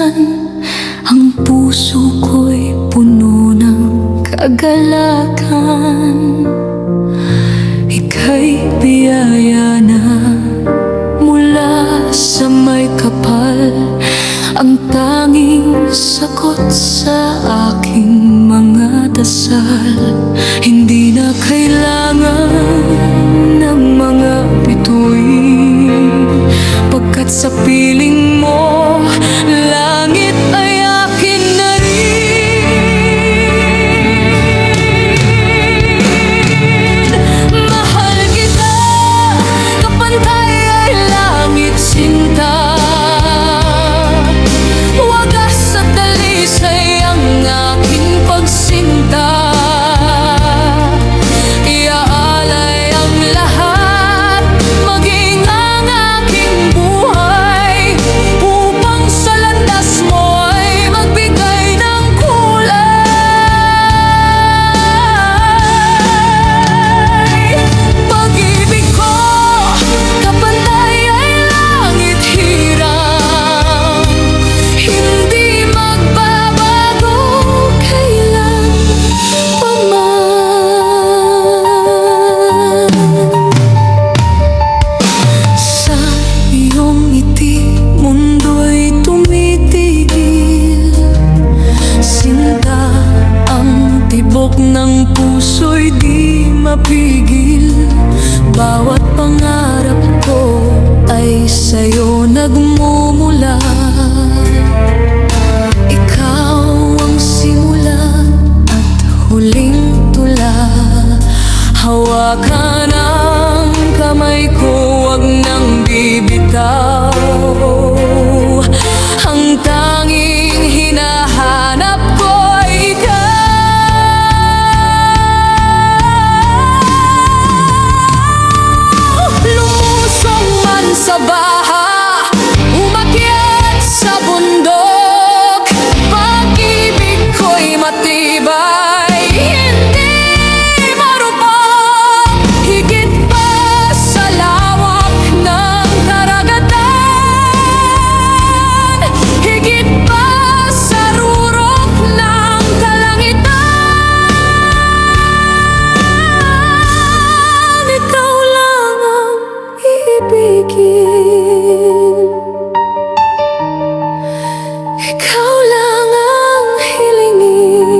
Ang puso ko'y puno ng kagalakan. Ika'y biyaya na mula sa may kapal, ang tanging sagot sa aking mga dasal. Hindi na kailangan ng mga bituin, pagkat sa piling mo, langit ay akin na rin. Mahal kita, kapantay ay langit sinta. Wagas at dalisay ang aking pagsinta. Iaalay ang lahat, maging ang aking buhay, upang sa landas mo ay magbigay ng kulay. Pag-ibig ko, kapantay ay langit hirang, hindi magbabago kailan pa man. Sa iyong ngiti, mundo'y tumitigil. Sinta, ang tibok ng puso'y di mapigil. Bawat pangarap ko ay sa'yo nagmumula. Ikaw ang simula at huling tula. Hawakan ang kamay ko, wag nang bibitaw. Ang tanging hinahanap ko ay ikaw. Lumusong man sa baha, umakyat sa bundok, pag-ibig ko'y matibay, hindi marupok. Higit pa sa lawak ng karagatan, higit pa sa rurok ng kalangitan, ikaw lang ang iibigin. Ikaw lang ang hilingin.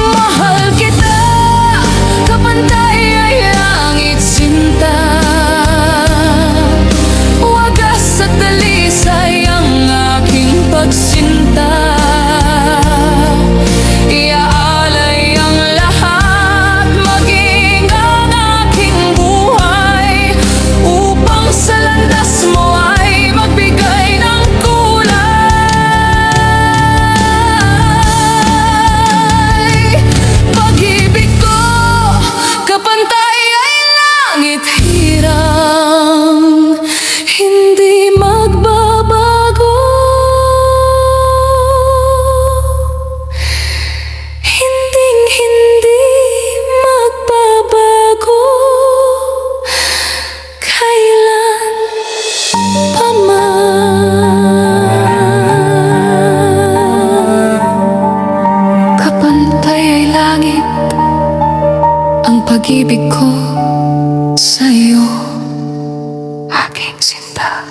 Mahal kita, kapantay ay langit sinta. Wagas at dalisay ang aking pagsinta. Iaalay ang lahat, maging ang aking buhay, upang sa landas mo ay magbigay ng kulay. Pag-ibig ko, kapantay ay langit hirang, hindi magbabago, hindi magbabago kailan pa man. Kapantay ay langit ang pag-ibig ko sa'yo, aking sinta.